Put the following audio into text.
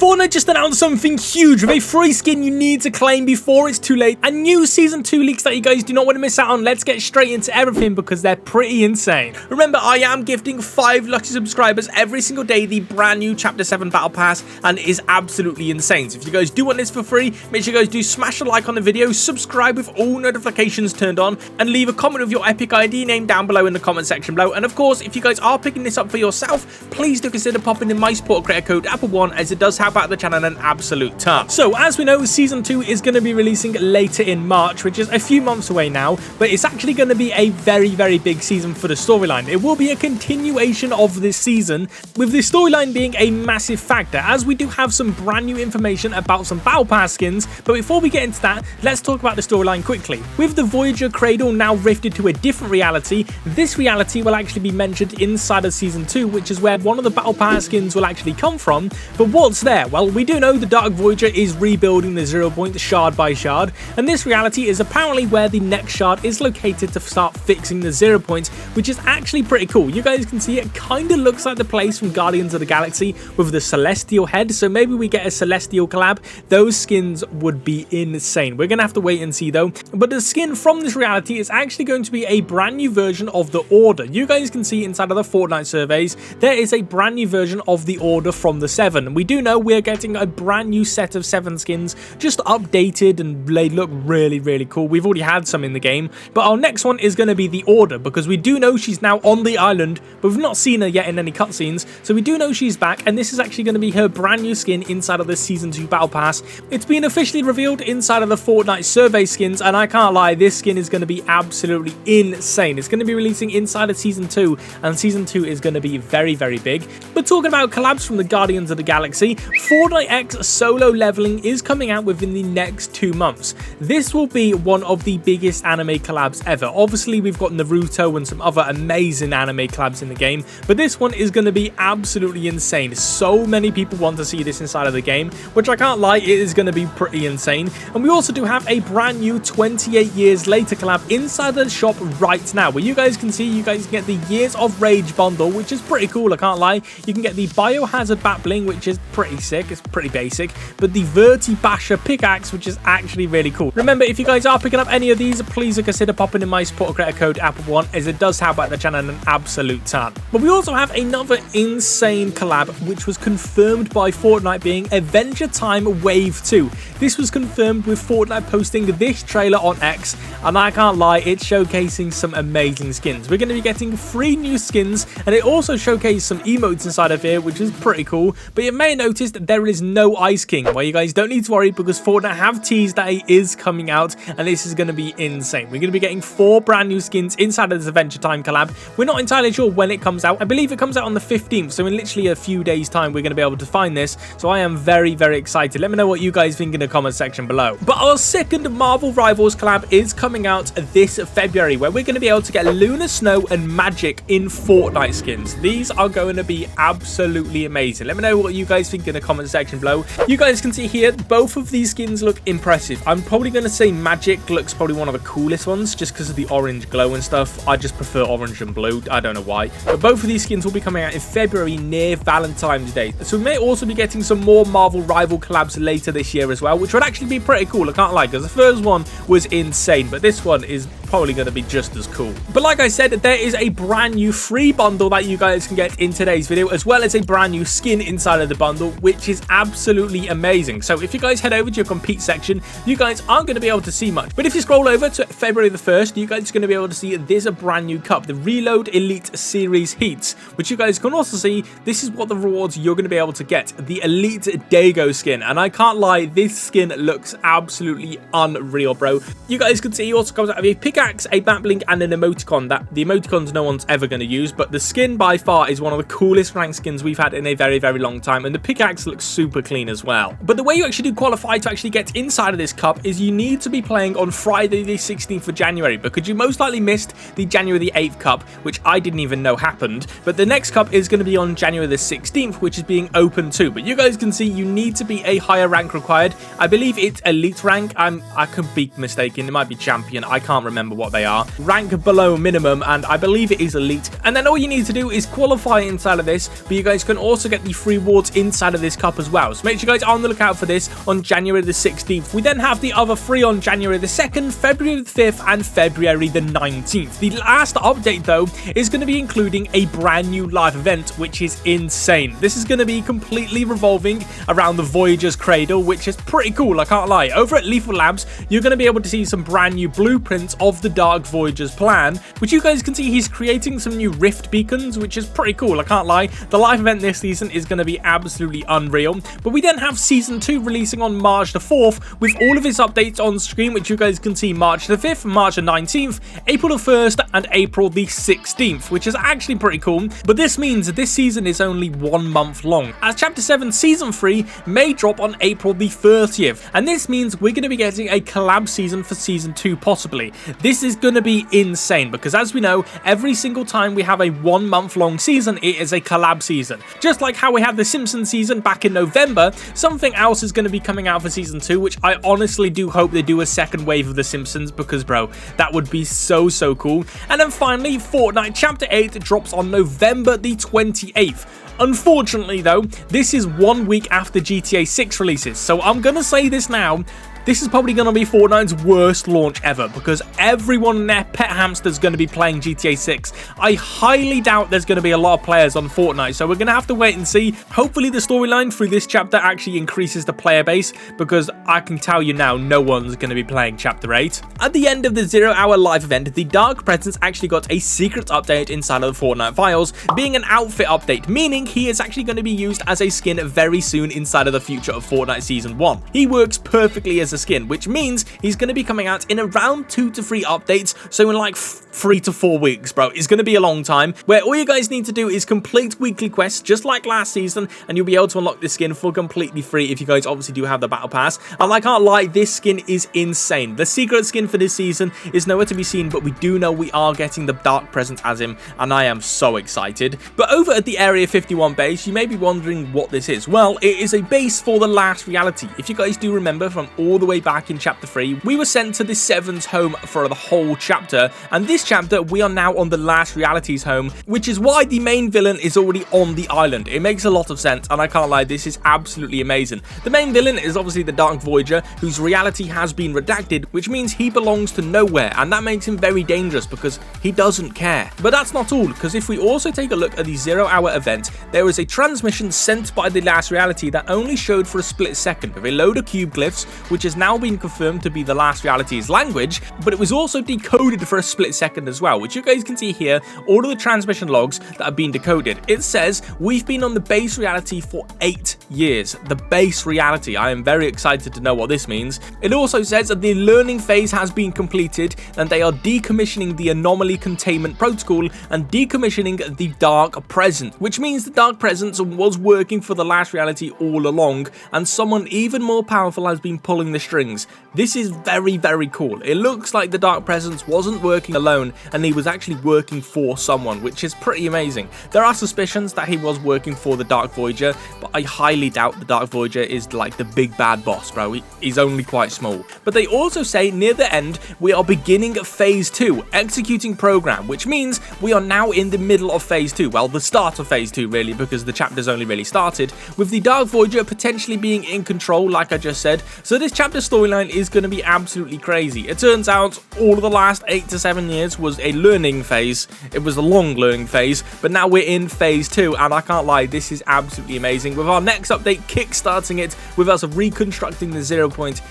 Fortnite just announced something huge with a free skin you need to claim before it's too late, and new Season 2 leaks that you guys do not want to miss out on. Let's get straight into everything because they're pretty insane. Remember, I am gifting 5 lucky subscribers every single day the brand new Chapter 7 Battle Pass, and it is absolutely insane. So if you guys do want this for free, make sure you guys do smash a like on the video, subscribe with all notifications turned on, and leave a comment with your epic ID name down below in the comment section below. And of course, if you guys are picking this up for yourself, please do consider popping in my support creator code xApplezz, as it does help out the channel an absolute ton. So as we know, Season 2 is going to be releasing later in March, which is a few months away now, but it's actually going to be a very big season for the storyline. It will be a continuation of this season, with the storyline being a massive factor, as we do have some brand new information about some Battle Pass skins. But before we get into that, let's talk about the storyline quickly. With the Voyager Cradle now rifted to a different reality, this reality will actually be mentioned inside of Season 2, which is where one of the Battle Pass skins will actually come from. But what's there? Well, we do know the Dark Voyager is rebuilding the 0 point shard by shard, and this reality is apparently where the next shard is located to start fixing the 0 points, which is actually pretty cool. You guys can see it kind of looks like the place from Guardians of the Galaxy with the Celestial head, so maybe we get a Celestial collab. Those skins would be insane. We're gonna have to wait and see though. But the skin from this reality is actually going to be a brand new version of the Order. You guys can see inside of the Fortnite surveys, there is a brand new version of the Order from the 7, and we do know we're getting a brand new set of 7 skins, just updated, and they look really cool. We've already had some in the game, but our next one is going to be the Order, because we do know she's now on the island, but we've not seen her yet in any cutscenes, so we do know she's back, and this is actually going to be her brand new skin inside of the Season 2 Battle Pass. It's been officially revealed inside of the Fortnite survey skins, and I can't lie, this skin is going to be absolutely insane. It's going to be releasing inside of Season 2, and Season 2 is going to be very big. But talking about collabs from the Guardians of the Galaxy, Fortnite X solo leveling is coming out within the next 2 months. This will be one of the biggest anime collabs ever. Obviously, we've got Naruto and some other amazing anime collabs in the game, but this one is going to be absolutely insane. So many people want to see this inside of the game, which I can't lie, it is going to be pretty insane. And we also do have a brand new 28 Years Later collab inside the shop right now, where you guys can see you guys get the Years of Rage bundle, which is pretty cool, I can't lie. You can get the Biohazard Bat Bling, which is pretty sick, it's pretty basic, but the Verti Basher pickaxe, which is actually really cool. Remember, if you guys are picking up any of these, please consider popping in my support creator code xApplezz, as it does help out the channel an absolute ton. But we also have another insane collab, which was confirmed by Fortnite, being Adventure Time Wave 2. This was confirmed with Fortnite posting this trailer on X, and I can't lie, it's showcasing some amazing skins. We're going to be getting 3 new skins, and it also showcased some emotes inside of here, which is pretty cool. But you may notice that there is no Ice King. Well, you guys don't need to worry, because Fortnite have teased that it is coming out, and this is going to be insane. We're going to be getting 4 brand new skins inside of this Adventure Time collab. We're not entirely sure when it comes out. I believe it comes out on the 15th, so in literally a few days time we're going to be able to find this. So I am very excited. Let me know what you guys think in the comment section below. But our second Marvel Rivals collab is coming out this February, where we're going to be able to get Lunar Snow and Magic in Fortnite skins. These are going to be absolutely amazing. Let me know what you guys think in the comment section below. You guys can see here, both of these skins look impressive. I'm probably going to say Magic looks probably one of the coolest ones, just because of the orange glow and stuff. I just prefer orange and blue. I don't know why. But both of these skins will be coming out in February, near Valentine's Day. So we may also be getting some more Marvel Rival collabs later this year as well, which would actually be pretty cool, I can't lie, because the first one was insane, but this one is probably going to be just as cool. But like I said, there is a brand new free bundle that you guys can get in today's video, as well as a brand new skin inside of the bundle, which is absolutely amazing. So if you guys head over to your compete section, you guys aren't going to be able to see much, but if you scroll over to February the 1st, you guys are going to be able to see there's a brand new cup, the Reload Elite Series Heats, which you guys can also see. This is what the rewards you're going to be able to get, the Elite Dago skin, and I can't lie, this skin looks absolutely unreal, bro. You guys can see he also comes out of a pickaxe, a bat blink, and an emoticon. That the emoticons no one's ever going to use, but the skin by far is one of the coolest rank skins we've had in a very long time, and the pickaxe looks super clean as well. But the way you actually do qualify to actually get inside of this cup is you need to be playing on Friday the 16th of January, because you most likely missed the January the 8th cup, which I didn't even know happened. But the next cup is going to be on January the 16th, which is being open too. But you guys can see you need to be a higher rank required. I believe it's elite rank. I could be mistaken, it might be champion, I can't remember remember what they are. Rank below minimum, and I believe it is elite. And then all you need to do is qualify inside of this, but you guys can also get the free rewards inside of this cup as well. So make sure you guys are on the lookout for this on January the 16th. We then have the other 3 on January the 2nd, February the 5th, and February the 19th. The last update, though, is going to be including a brand new live event, which is insane. This is going to be completely revolving around the Voyager's Cradle, which is pretty cool, I can't lie. Over at Lethal Labs, you're going to be able to see some brand new blueprints of the Dark Voyager's plan, which you guys can see he's creating some new rift beacons, which is pretty cool, I can't lie. The live event this season is going to be absolutely unreal. But we then have Season 2 releasing on March the 4th with all of its updates on screen, which you guys can see March the 5th, March the 19th, April the 1st, and April the 16th, which is actually pretty cool. But this means that this season is only 1 month long, as Chapter 7 Season 3 may drop on April the 30th. And this means we're going to be getting a collab season for Season 2 possibly. This is going to be insane because, as we know, every single time we have a 1 month long season, it is a collab season. Just like how we had the Simpsons season back in November, something else is going to be coming out for Season 2, which I honestly do hope they do a second wave of the Simpsons because, bro, that would be so cool. And then finally, Fortnite Chapter 8 drops on November the 28th. Unfortunately, though, this is 1 week after GTA 6 releases, so I'm going to say this now. This is probably going to be Fortnite's worst launch ever because everyone and their pet hamster is going to be playing GTA 6. I highly doubt there's going to be a lot of players on Fortnite, so we're going to have to wait and see. Hopefully the storyline through this chapter actually increases the player base because I can tell you now, no one's going to be playing Chapter 8. At the end of the 0-hour live event, the Dark Presence actually got a secret update inside of the Fortnite files, being an outfit update, meaning he is actually going to be used as a skin very soon inside of the future of Fortnite Season 1. He works perfectly as a skin, which means he's going to be coming out in around 2 to 3 updates, so in like 3 to 4 weeks, bro. It's going to be a long time, where all you guys need to do is complete weekly quests just like last season, and you'll be able to unlock this skin for completely free if you guys obviously do have the battle pass. And I can't lie, this skin is insane. The secret skin for this season is nowhere to be seen, but we do know we are getting the Dark Presence as him, and I am so excited. But over at the Area 51 base, you may be wondering what this is. Well, it is a base for the last reality. If you guys do remember from all the way back in Chapter 3, we were sent to the Seven's home for the whole chapter, and this chapter we are now on the last reality's home, which is why the main villain is already on the island. It makes a lot of sense, and I can't lie, this is absolutely amazing. The main villain is obviously the Dark Voyager, whose reality has been redacted, which means he belongs to nowhere, and that makes him very dangerous because he doesn't care. But that's not all, because if we also take a look at the 0-hour event, there is a transmission sent by the last reality that only showed for a split second of a load of cube glyphs, which has now been confirmed to be the last reality's language, but it was also decoded for a split second as well, which you guys can see here, all of the transmission logs that have been decoded. It says, we've been on the base reality for 8 years. The base reality. I am very excited to know what this means. It also says that the learning phase has been completed, and they are decommissioning the anomaly containment protocol and decommissioning the Dark Presence, which means the Dark Presence was working for the last reality all along, and someone even more powerful has been pulling the strings. This is very cool. It looks like the Dark Presence wasn't working alone, and he was actually working for someone, which is pretty amazing. There are suspicions that he was working for the Dark Voyager, but I highly doubt the Dark Voyager is like the big bad boss, bro. He's only quite small. But they also say near the end, we are beginning Phase 2, executing program, which means we are now in the middle of Phase 2. Well, the start of Phase 2, really, because the chapter's only really started, with the Dark Voyager potentially being in control, like I just said. So this chapter storyline is going to be absolutely crazy. It turns out all of the last 8 to 7 years was a learning phase. It was a long learning phase, but now we're in Phase 2, and I can't lie, this is absolutely amazing. With our next update kickstarting it, with us reconstructing the 0 point